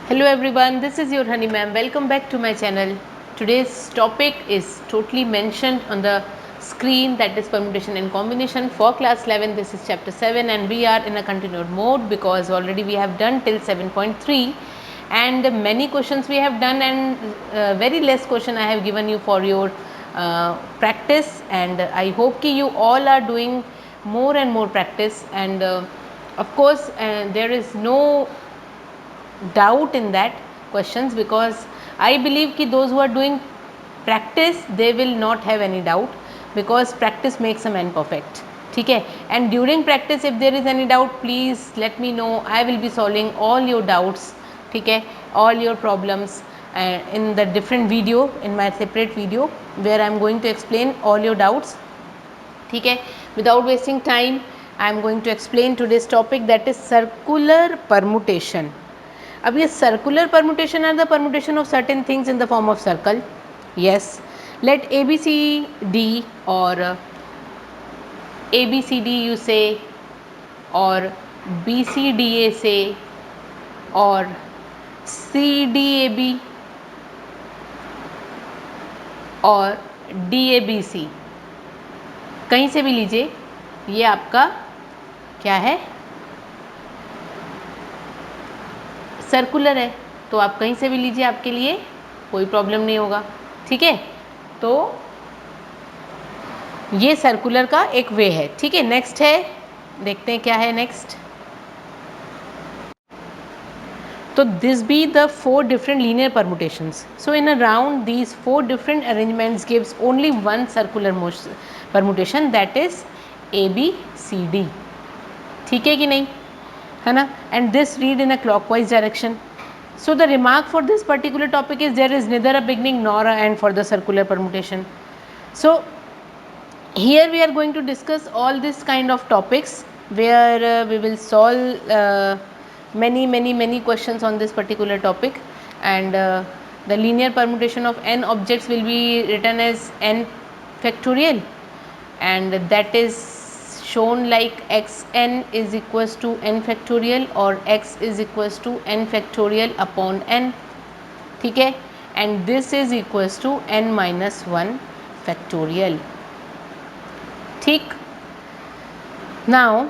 Hello everyone, this is your Honey ma'am. Welcome back to my channel. Today's topic is totally mentioned on the screen, that is permutation and combination for class 11. This is chapter 7 and we are in a continued mode because already we have done till 7.3 and many questions we have done and very less question I have given you for your practice, and I hope ki you all are doing more and more practice, and of course there is no doubt in that questions, because I believe कि those who are doing practice they will not have any doubt, because practice makes a man perfect. ठीक है, and during practice if there is any doubt please let me know. I will be solving all your doubts. ठीक है, all your problems in the different video, in my separate video where I am going to explain all your doubts. ठीक है, without wasting time I am going to explain today's topic, that is circular permutation. अब ये circular permutation are the permutation of certain things in the form of circle. Yes, let ABCD or ABCD you say, or BCDA say, or CDAB और DABC, कहीं से भी लीजिए, ये आपका क्या है, सर्कुलर है, तो आप कहीं से भी लीजिए, आपके लिए कोई प्रॉब्लम नहीं होगा. ठीक है, तो ये सर्कुलर का एक वे है. ठीक है, नेक्स्ट है, देखते हैं क्या है नेक्स्ट. तो this be the 4 different linear permutations. So in a round these 4 different arrangements gives only one circular permutation, that is ABCD. ठीक है कि नहीं, है ना, and this read in a clockwise direction. So the remark for this particular topic is there is neither a beginning nor a end for the circular permutation. So here we are going to discuss all this kind of topics where we will solve many questions on this particular topic, and the linear permutation of n objects will be written as n factorial, and that is shown like xn is equals to n factorial or x is equals to n factorial upon n. ठीक है, and this is equals to n minus 1 factorial. ठीक, now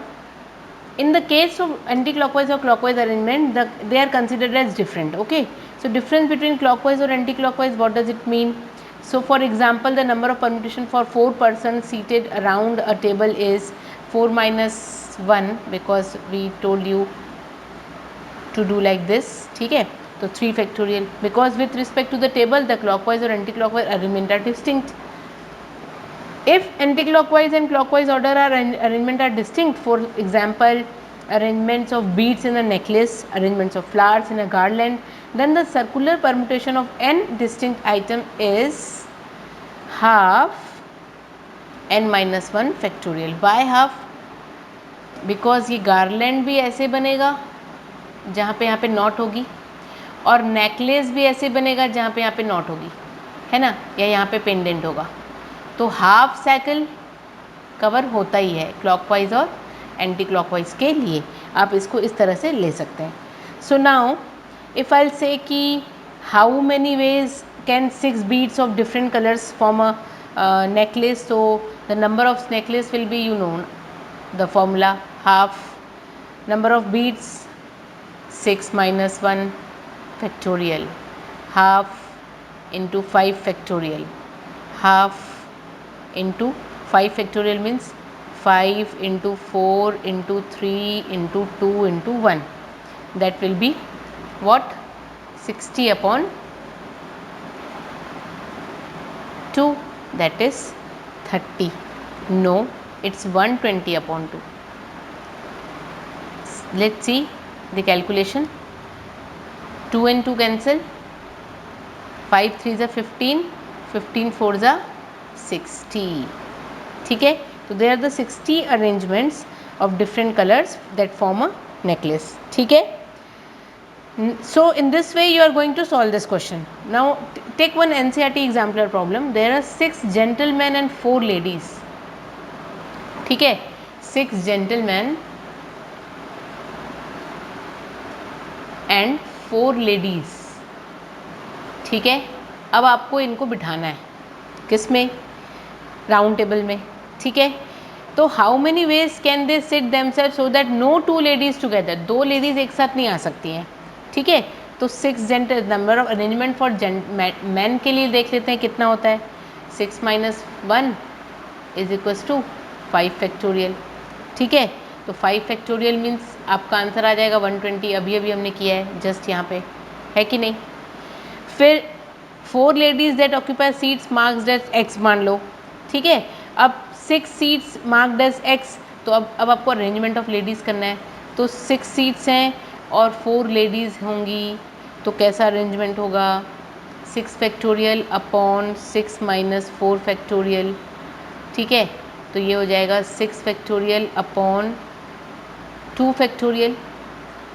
in the case of anti-clockwise or clockwise arrangement, they are considered as different. Okay, so difference between clockwise or anti-clockwise, what does it mean? So for example, the number of permutation for 4 persons seated around a table is 4 minus 1, because we told you to do like this. ठीक है, तो 3 factorial, because with respect to the table the clockwise or anti-clockwise arrangement are distinct. If anti-clockwise and clockwise order are arrangement are distinct, for example arrangements of beads in a necklace, arrangements of flowers in a garland, then the circular permutation of n distinct item is half n minus 1 factorial. By half, because ये garland भी ऐसे बनेगा जहाँ पे यहाँ पे not होगी, और नेकलेस भी ऐसे बनेगा जहाँ पे यहाँ पे नॉट होगी, है ना, या यहाँ पे पेंडेंट होगा. तो हाफ साइकिल कवर होता ही है क्लॉकवाइज और एंटी क्लॉकवाइज के लिए. आप इसको इस तरह से ले सकते हैं. सो नाउ इफ़ आई से कि how many ways can 6 beads of different colours form a necklace, so the number of necklace will be, you know the formula, half number of beads 6 minus 1 factorial, half into 5 factorial, half into 5 factorial means 5 into 4 into 3 into 2 into 1, that will be what, 60 upon 2, that is 30. No, it's 120 upon 2. Let's see the calculation. 2 and 2 cancel, 5 3 are 15, 15 4 are 60. ठीक है, तो there are the 60 arrangements of different colors that form a necklace. ठीक है, so in this way you are going to solve this question. Now take one NCERT exemplar problem. There are 6 gentlemen and 4 ladies. ठीक है, 6 gentlemen and 4 ladies, ठीक है। अब आपको इनको बिठाना है किस में, राउंड टेबल में, ठीक है। तो how many ways can they sit themselves so that no 2 ladies together, 2 ladies एक साथ नहीं आ सकती हैं, ठीक है। तो 6 gender number of arrangement for man के लिए देख लेते हैं कितना होता है, 6 minus 1 is equals to 5 factorial, ठीक है। तो 5 फैक्टोरियल मीन्स आपका आंसर आ जाएगा 120, अभी अभी हमने किया है जस्ट यहाँ पे, है कि नहीं। फिर 4 ladies that occupy seats marked as X मान लो, ठीक है। अब 6 सीट्स मार्क्ड एज एक्स, तो अब आपको अरेंजमेंट ऑफ लेडीज़ करना है। तो 6 सीट्स हैं और 4 लेडीज़ होंगी, तो कैसा अरेंजमेंट होगा, 6 फैक्टोरियल अपॉन 6 माइनस 4 फैक्टोरियल, ठीक है। तो ये हो जाएगा 6 फैक्टोरियल अपॉन 2 फैक्टोरियल,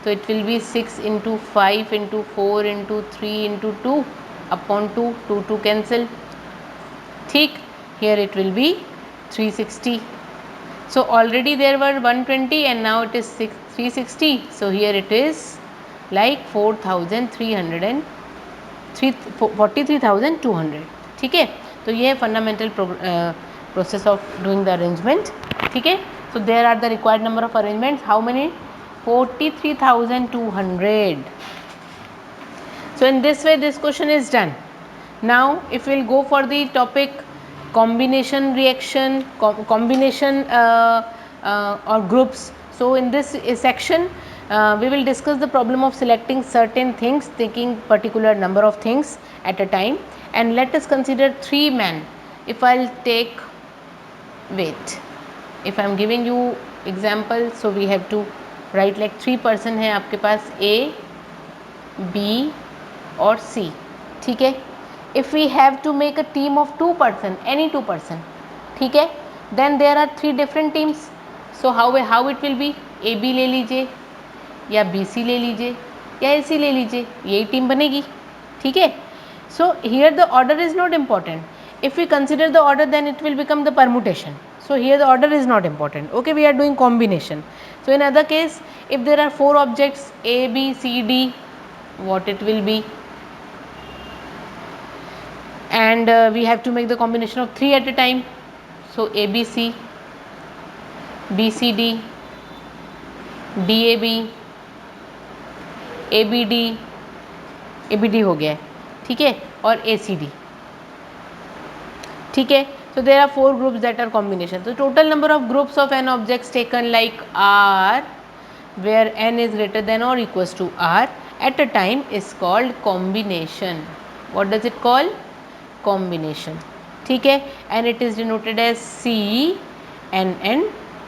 तो it will be 6 into 5 into 4 into 3 into 2 upon 2, 2 cancel, ठीक। Here it will be 360. So already there were 120 and now it is 360. So here it is like 43,200, ठीक है। तो ये है fundamental process of doing the arrangement, ठीक है। So there are the required number of arrangements. How many? 43,200. So in this way this question is done. Now if we'll go for the topic combination reaction, combination or groups. So in this section we will discuss the problem of selecting certain things, taking particular number of things at a time, and let us consider 3 men. If I'll take, wait, if I'm giving you example, so we have to write like 3 person है आपके पास, A, B और C, ठीक है। If we have to make a team of 2 person, any 2 person, ठीक है, then there are 3 different teams. So how it will be, AB ले लीजिए या BC ले लीजिए या AC ले लीजिए, यही टीम बनेगी, ठीक है। So here the order is not important. If we consider the order then it will become the permutation. So here the order is not important. Okay, we are doing combination. So in other case, if there are 4 objects A, B, C, D, what it will be, and we have to make the combination of 3 at a time. So ABC, BCD, DAB, ABD, ABD हो गया है, ठीक है, और ACD, ठीक है। So there are 4 groups that are combination. So total number of groups of n objects taken like R, where n is greater than or equals to R at a time is called combination. What does it call? Combination, ठीक है, and it is denoted as C, N and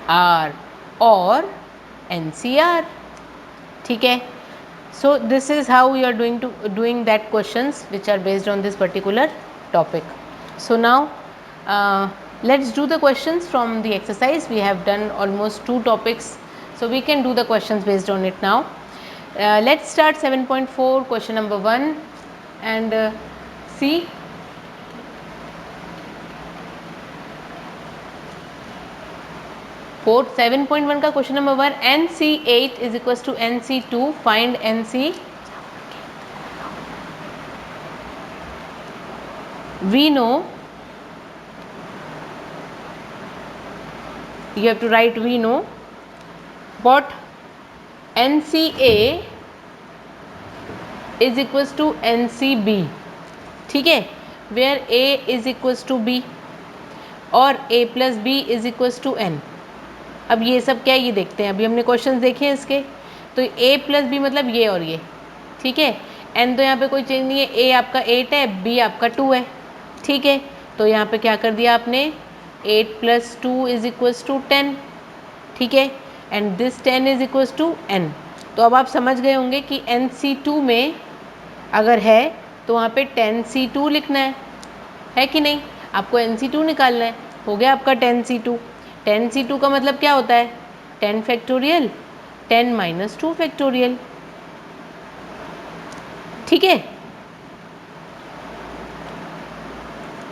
R or NCR, ठीक है। So this is how we are doing that questions which are based on this particular topic. So now let's do the questions from the exercise. We have done almost 2 topics, so we can do the questions based on it now. Let's start 7.4 question number 1 and see. 7.1 का question number 1, NC8 is equals to NC2, find NC. We know, you have to write we know, but NCA is equals to NCB, ठीक है, where A is equals to B और A plus B is equals to N. अब ये सब क्या है ये देखते हैं, अभी हमने क्वेश्चंस देखे हैं इसके, तो A प्लस बी मतलब ये और ये, ठीक है। N तो यहाँ पे कोई चेंज नहीं है, A आपका 8 है, B आपका 2 है, ठीक है। तो यहाँ पे क्या कर दिया आपने, 8 प्लस 2 इज इक्वल्स टू 10, ठीक है, and this 10 is equals to N. तो अब आप समझ गए होंगे कि NC2 में अगर है तो वहाँ पे 10C2 लिखना है कि नहीं, आपको NC2 निकालना है, हो गया आपका 10C2. 10C2 का मतलब क्या होता है, 10 फैक्टोरियल 10 माइनस 2 फैक्टोरियल, ठीक है।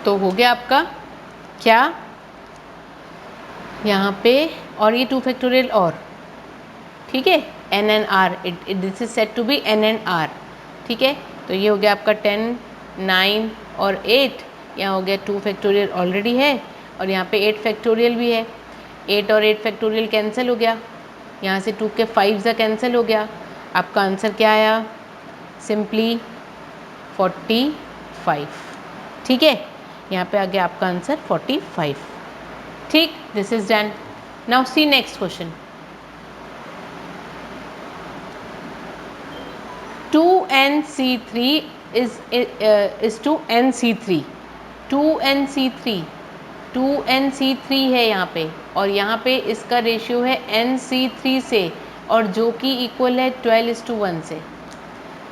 तो हो गया आपका क्या यहाँ पे, और ये 2 फैक्टोरियल और, ठीक है, N and R, this is set to be N and R. ठीक है। तो ये हो गया आपका 10, 9 और 8, यहाँ हो गया 2 फैक्टोरियल ऑलरेडी है और यहाँ पे 8 फैक्टोरियल भी है। 8 और 8 फैक्टोरियल कैंसिल हो गया, यहाँ से 2 के 5 ज़ा कैंसिल हो गया। आपका आंसर क्या आया? सिंपली 45। ठीक है, यहाँ पे आ गया आपका आंसर 45। ठीक, this is done. Now see next question. 2nC3 is to nC3, 2nC3, 2nC3 है यहाँ पे और यहाँ पे इसका रेशियो है nC3 से और जो कि इक्वल है 12:1 से।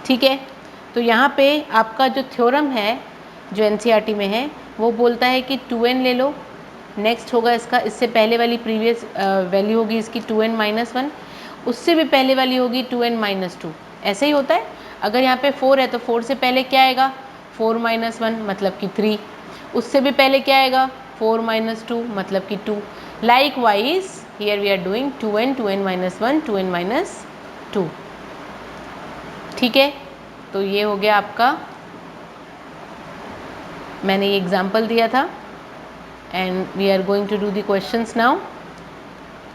ठीक है, तो यहाँ पे आपका जो थ्योरम है जो एनसीईआरटी में है वो बोलता है कि 2n ले लो, नेक्स्ट होगा इसका, इससे पहले वाली प्रीवियस वैल्यू होगी इसकी 2n-1, उससे भी पहले वाली होगी 2n-2, ऐसे ही होता है। अगर यहाँ पे 4 है तो 4 से पहले क्या आएगा? 4-1 मतलब कि 3, उससे भी पहले क्या आएगा? 4-2 मतलब कि 2। Likewise here we are doing 2n, 2n-1, 2n-2। ठीक है, तो ये हो गया आपका, मैंने ये एग्जाम्पल दिया था and we are going to do the questions now.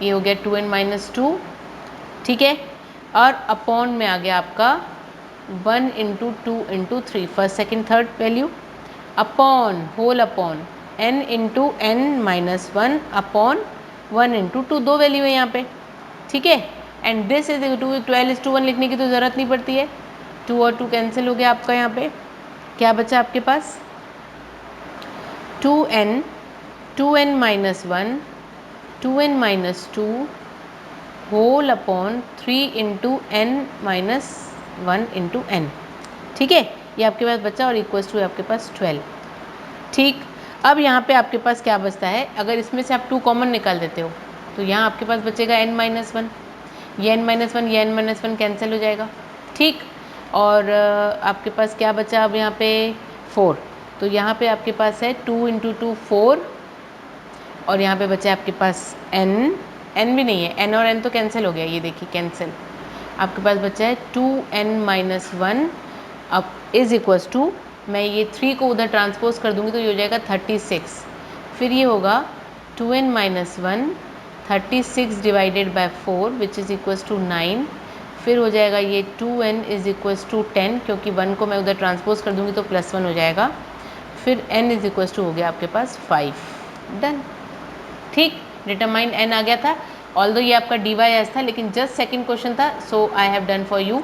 ये हो गया 2n-2, ठीक है, और अपॉन में आ गया आपका 1 × 2 × 3 first second third value upon whole upon n × n-1 अपॉन 1 × 2, दो वैल्यू है यहाँ पे। ठीक है, एंड दिस इज 12:1 लिखने की तो ज़रूरत नहीं पड़ती है, 2 और 2 कैंसिल हो गया आपका। यहाँ पे क्या बचा आपके पास? 2n, 2n-1, 2n-2 whole upon 3 × n-1 × n। ठीक है, ये आपके पास बचा और इक्वल्स टू आपके पास 12। ठीक, अब यहाँ पे आपके पास क्या बचता है? अगर इसमें से आप 2 कॉमन निकाल देते हो तो यहाँ आपके पास बचेगा n-1, ये n-1, ये n-1 कैंसिल हो जाएगा। ठीक, और आपके पास क्या बचा अब यहाँ पे? 4, तो यहाँ पे आपके पास है 2 × 2 4 और यहाँ पे बचा आपके पास n भी नहीं है, n और n तो कैंसिल हो गया, ये देखिए कैंसिल। आपके पास बचा है 2n-1 अब इज इक्वल्स टू, मैं ये 3 को उधर ट्रांसपोज कर दूंगी तो ये हो जाएगा 36। फिर ये होगा 2n-1, 36 divided by 4 which is equals to 9। फिर हो जाएगा ये 2n इज इक्वल्स टू 10, क्योंकि 1 को मैं उधर ट्रांसपोज कर दूंगी तो +1 हो जाएगा। फिर n इज इक्वल्स टू हो गया आपके पास 5। डन। ठीक, डिटरमाइन n आ गया था, ऑल्दो ये आपका dy था लेकिन जस्ट सेकंड क्वेश्चन था, so I have done for you.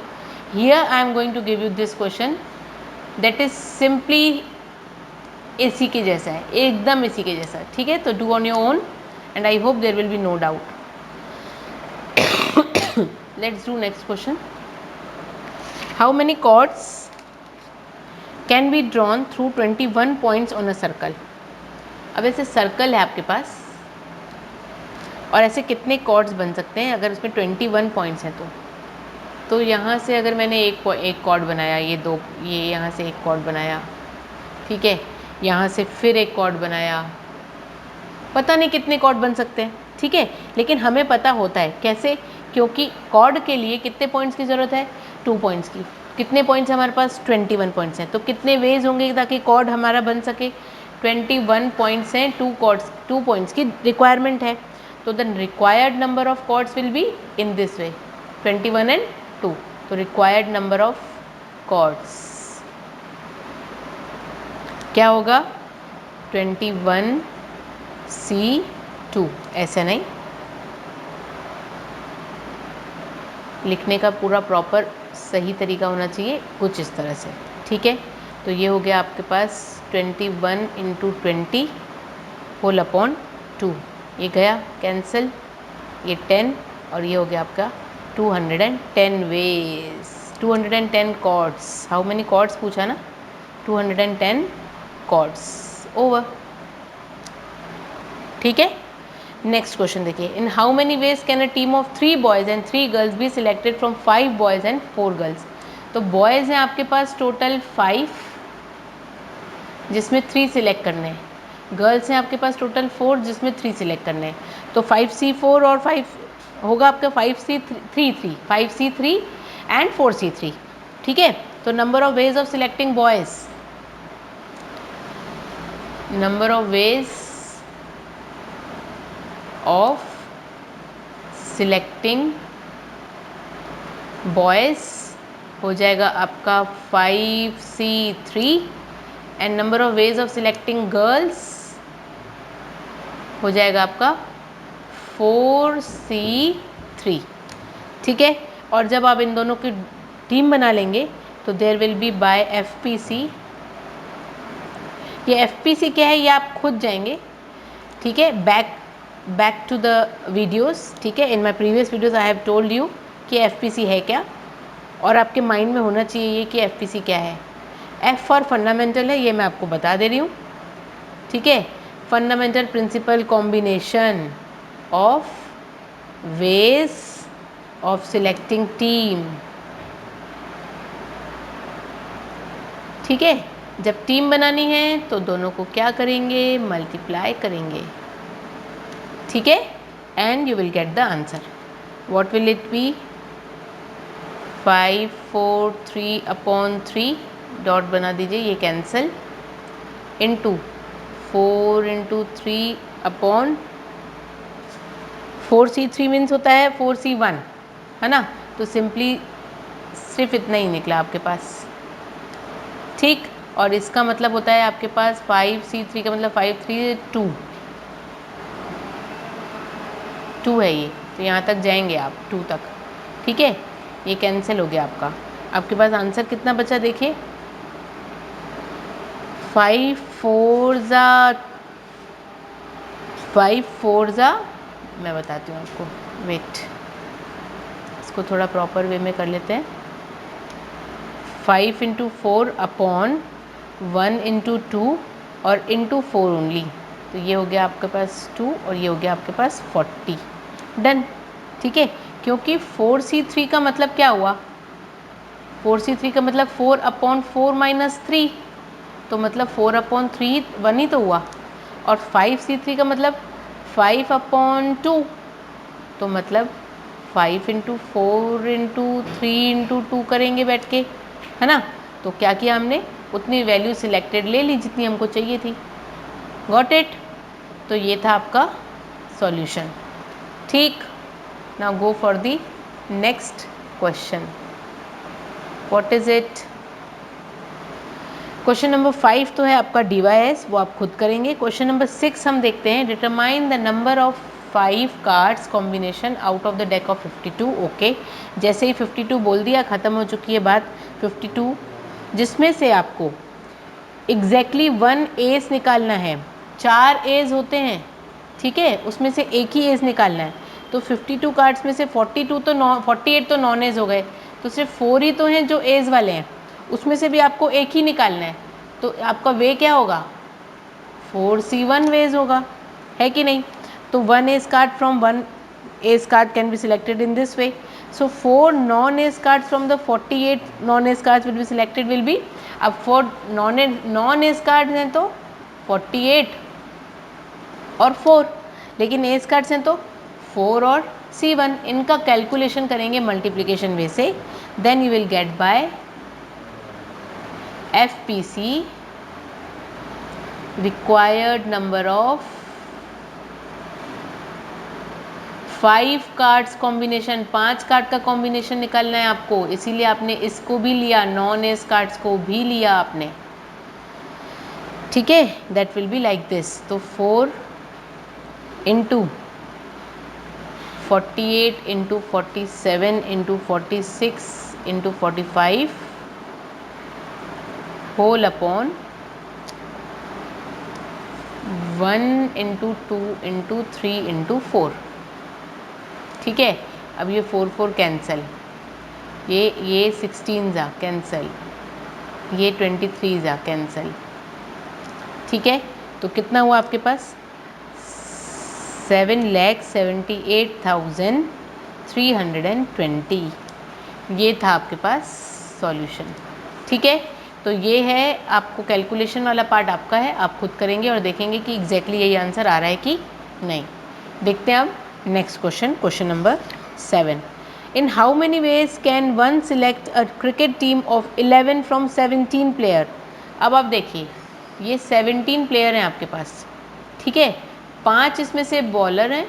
Here I am going to give you this question that is simply इसी के जैसा है, एकदम इसी के जैसा। ठीक है, तो do on your own and I hope there will be no doubt. Let's do next question. How many chords can be drawn through 21 points on a circle. अब ऐसे सर्कल है आपके पास और ऐसे कितने कॉर्ड्स बन सकते हैं अगर उसमें 21 पॉइंट्स हैं तो यहाँ से अगर मैंने एक कॉर्ड बनाया, ये यहाँ से एक कॉर्ड बनाया, ठीक है, यहाँ से फिर एक कॉर्ड बनाया, पता नहीं कितने कॉर्ड बन सकते हैं। ठीक है, लेकिन हमें पता होता है कैसे, क्योंकि कॉर्ड के लिए कितने पॉइंट्स की ज़रूरत है? 2 पॉइंट्स की। कितने पॉइंट्स हमारे पास? 21 पॉइंट्स हैं, तो कितने वेज होंगे ताकि कॉर्ड हमारा बन सके? 21 पॉइंट्स हैं, 2 पॉइंट्स की रिक्वायरमेंट है, तो the required number of chords will be in this way 21 and 2। तो रिक्वायर्ड नंबर ऑफ कॉर्ड्स क्या होगा? 21C2, ऐसा नहीं लिखने का, पूरा प्रॉपर सही तरीका होना चाहिए, कुछ इस तरह से। ठीक है, तो ये हो गया आपके पास 21 × 20 होल अपॉन 2, ये गया कैंसिल, ये 10 और ये हो गया आपका 210 ways, 210 chords. How many chords पूछा ना? 210 कॉर्ड्स ओवर। ठीक है, नेक्स्ट क्वेश्चन देखिए। In how many ways can a team of 3 boys and 3 girls be selected from 5 boys and 4 girls. तो बॉयज़ हैं आपके पास टोटल 5 जिसमें 3 सिलेक्ट करने हैं, गर्ल्स हैं आपके पास टोटल 4 जिसमें 3 सिलेक्ट करने हैं। तो 5C4 और 5 होगा आपका 5C3 एंड 4C3। ठीक है, तो number of ways of selecting boys, number of ways of selecting boys हो जाएगा आपका 5C3 and number of ways of selecting girls हो जाएगा आपका 4C3। ठीक है, और जब आप इन दोनों की टीम बना लेंगे तो there will be by FPC। ये FPC क्या है ये आप खुद जाएंगे, ठीक है, बैक टू द वीडियोस। ठीक है, in my previous videos I have told you कि FPC है क्या, और आपके माइंड में होना चाहिए ये कि FPC क्या है। F फॉर फंडामेंटल है, ये मैं आपको बता दे रही हूँ। ठीक है, fundamental principle combination of ways of selecting team. ठीक है, जब टीम बनानी है तो दोनों को क्या करेंगे, मल्टीप्लाई करेंगे। ठीक है, and you will get the answer. What will it be, 5 4 3/3 dot बना दीजिए, ये कैंसिल, इनटू 4 × 3/4C3 मीन्स होता है 4C1, है ना, तो सिंपली सिर्फ इतना ही निकला आपके पास। ठीक, और इसका मतलब होता है आपके पास 5C3 का मतलब 5 3 2 है ये, तो यहाँ तक जाएंगे आप 2 तक। ठीक है, ये कैंसिल हो गया आपका। आपके पास आंसर कितना बचा देखिए, 5 4 ज़ा, मैं बताती हूँ आपको, वेट, इसको थोड़ा प्रॉपर वे में कर लेते हैं। 5 × 4/1 × 2 और × 4 ओनली, तो ये हो गया आपके पास 2 और ये हो गया आपके पास 40। डन। ठीक है, क्योंकि 4C3 का मतलब क्या हुआ, 4C3 का मतलब 4/4 - 3, तो मतलब 4/3 1 ही तो हुआ, और 5C3 का मतलब 5/2, तो मतलब 5 × 4 × 3 × 2 करेंगे बैठ के, है ना। तो क्या किया हमने, उतनी वैल्यू सिलेक्टेड ले ली जितनी हमको चाहिए थी। Got it. तो ये था आपका सॉल्यूशन। ठीक, now go for the next question. What is it, question number 5 तो है आपका DYS, वो आप खुद करेंगे। क्वेश्चन नंबर 6 हम देखते हैं, determine the number of 5 cards combination out of the deck of 52। Okay, जैसे ही 52 बोल दिया ख़त्म हो चुकी है बात। 52 जिसमें से आपको एग्जैक्टली 1 एज निकालना है, 4 एज होते हैं, ठीक है, उसमें से एक ही एज निकालना है। तो 52 कार्ड्स में से 48 तो नॉन एज हो गए, तो सिर्फ 4 ही तो हैं जो एज वाले हैं, उसमें से भी आपको एक ही निकालना है। तो आपका वे क्या होगा, 4C1 वेज होगा, है कि नहीं। तो 1 ace card from 1 ace card can be selected in this way. So 4 non-ace cards from the 48 non-ace cards will be selected will be, अब 4 non-ace cards हैं तो 48 और 4, लेकिन ace cards हैं तो 4 और C1, इनका कैलकुलेशन करेंगे मल्टीप्लिकेशन वे से। Then you will get by FPC required number of 5 cards combination, 5 card का कॉम्बिनेशन निकालना है आपको, इसीलिए आपने इसको भी लिया, नॉन एस कार्ड्स को भी लिया आपने। ठीक है, that will be like this. तो 4 × 48 × 47 × 46 × 45 होल अपॉन 1 × 2 × 3 × 4। ठीक है, अब ये 4 4 कैंसिल, ये 16 जा कैंसिल, ये 23 जा कैंसिल। ठीक है, तो कितना हुआ आपके पास, 7,78,320, ये था आपके पास सॉल्यूशन। ठीक है, तो ये है आपको कैलकुलेशन वाला पार्ट आपका है, आप खुद करेंगे और देखेंगे कि एग्जैक्टली यही आंसर आ रहा है कि नहीं। देखते हैं अब next question, question number 7। In how many ways can one select a cricket team of 11 from 17 player. अब आप देखिए ये 17 प्लेयर हैं आपके पास, ठीक है, 5 इसमें से बॉलर हैं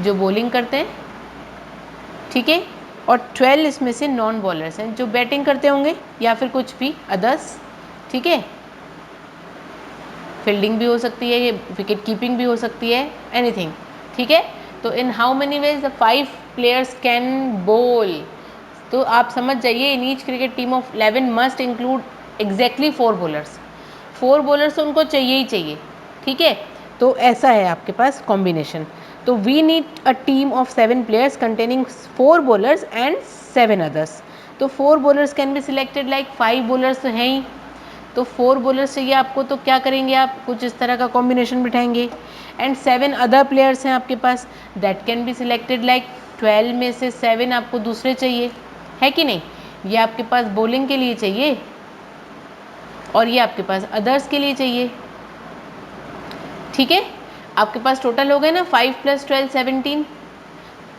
जो बॉलिंग करते हैं, ठीक है, और 12 इसमें से नॉन बॉलर्स हैं जो बैटिंग करते होंगे या फिर कुछ भी अदर्स, ठीक है, फील्डिंग भी हो सकती है, ये विकेट कीपिंग भी हो सकती है, एनीथिंग, ठीक है। तो in how many veg the 5 players can बोल, तो आप समझ जाइए in each cricket team of 11 must include exactly 4 bowlers, 4 bowlers तो उनको चाहिए ही चाहिए, ठीक है। तो ऐसा है आपके पास कॉम्बिनेशन। तो we need a team of 7 players containing 4 bowlers and 7 others. तो 4 bowlers can be selected, like 5 bowlers तो हैं ही, तो 4 बॉलर्स चाहिए आपको, तो क्या करेंगे आप, कुछ इस तरह का कॉम्बिनेशन बिठाएंगे। एंड 7 अदर प्लेयर्स हैं आपके पास, that can be selected, like 12 में से 7 आपको दूसरे चाहिए, है कि नहीं, ये आपके पास बॉलिंग के लिए चाहिए और ये आपके पास अदर्स के लिए चाहिए, ठीक है। आपके पास टोटल हो गए ना 5 + 12 17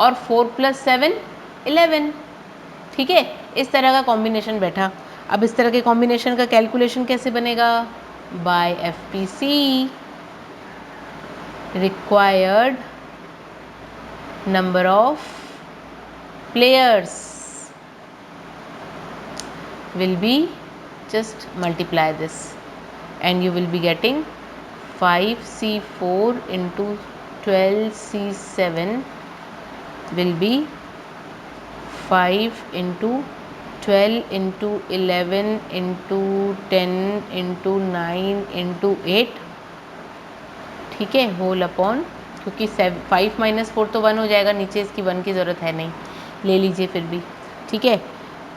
और 4 + 7 11, ठीक है। इस तरह का कॉम्बिनेशन बैठा। अब इस तरह के कॉम्बिनेशन का कैलकुलेशन कैसे बनेगा, by FPC, required number of players will be, just multiply this and you will be getting 5C4 into 12C7 will be 5 into 12 into 11 into 10 into 9 into 8, ठीक है, होल अपॉन, क्योंकि 5 - 4 तो 1 हो जाएगा, नीचे इसकी 1 की ज़रूरत है नहीं, ले लीजिए फिर भी, ठीक है।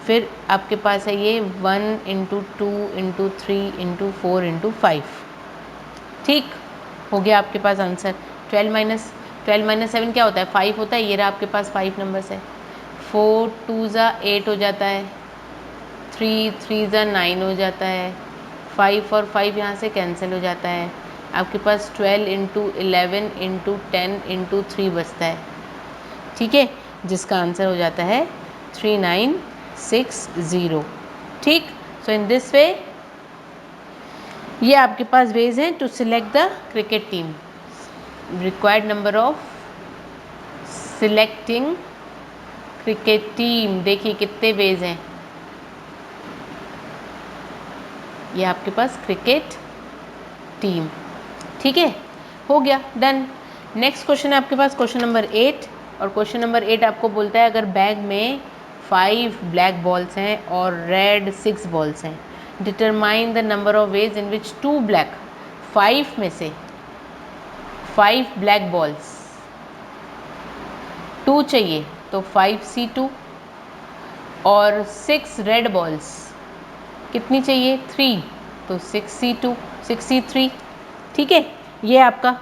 फिर आपके पास है ये 1 into 2 into 3 into 4 into 5, ठीक हो गया आपके पास आंसर। 12 - 7 क्या होता है, 5 होता है, ये रहा आपके पास 5 नंबर्स है। 4 × 2 = 8 हो जाता है, 3 × 3 = 9 हो जाता है, 5 और 5 यहाँ से कैंसिल हो जाता है, आपके पास 12 into 11 into 10 into 3 बचता है, ठीक है, जिसका आंसर हो जाता है 3960, ठीक। सो इन दिस वे ये आपके पास वेज हैं to select the cricket team, required number of selecting cricket team, देखिए कितने वेज हैं, ये आपके पास क्रिकेट टीम, ठीक है, हो गया, डन। नेक्स्ट क्वेश्चन है आपके पास क्वेश्चन नंबर 8, और क्वेश्चन नंबर 8 आपको बोलता है अगर बैग में 5 ब्लैक बॉल्स हैं और रेड 6 बॉल्स हैं, determine the number of ways in which 2 black, 5 में से 5 ब्लैक बॉल्स, 2 चाहिए तो 5C2, और 6 रेड बॉल्स कितनी चाहिए, 3, तो 6C2 6C3, ठीक है, ये आपका।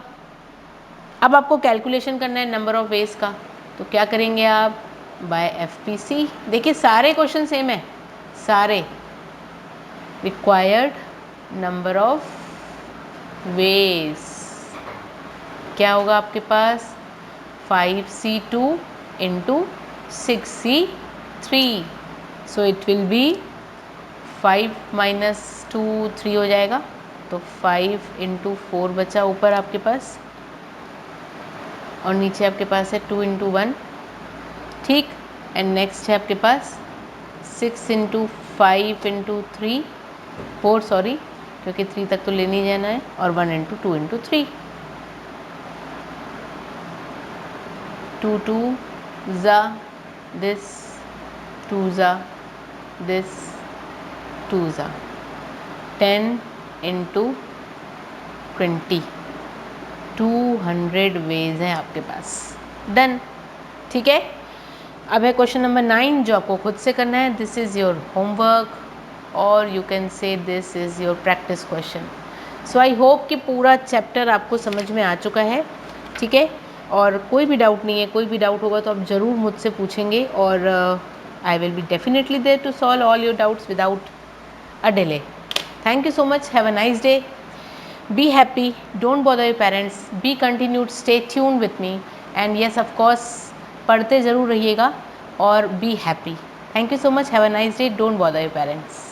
अब आपको कैलकुलेशन करना है नंबर ऑफ वेज का, तो क्या करेंगे आप, बाय FPC, देखिए सारे क्वेश्चन सेम है, सारे, रिक्वायर्ड नंबर ऑफ वेज क्या होगा आपके पास, 5C2 into 6C3, so it will be 5 - 2 3 हो जाएगा, तो 5 into 4 बचा ऊपर आपके पास, और नीचे आपके पास है 2 into 1, ठीक। एंड नेक्स्ट है आपके पास 6 into 5 into 3 4 सॉरी, क्योंकि 3 तक तो ले नहीं जाना है, और 1 into 2 into 3, 2 2 ज़ा दिस, 2 ज़ा दिस, 2 ज़ा 10 into 20, 200 वेज हैं आपके पास, डन, ठीक है। अब है क्वेश्चन नंबर 9 जो आपको खुद से करना है, दिस इज़ योर होमवर्क और you can say this is your practice question. So I hope कि पूरा चैप्टर आपको समझ में आ चुका है, ठीक है, और कोई भी डाउट नहीं है, कोई भी डाउट होगा तो आप ज़रूर मुझसे पूछेंगे, और I will be definitely there to solve all your doubts without a delay. Thank you so much. Have a nice day. Be happy. Don't bother your parents. Be continued. Stay tuned with me. And yes, of course, पढ़ते ज़रूर रहिएगा और be happy. Thank you so much, have a nice day, don't bother your parents.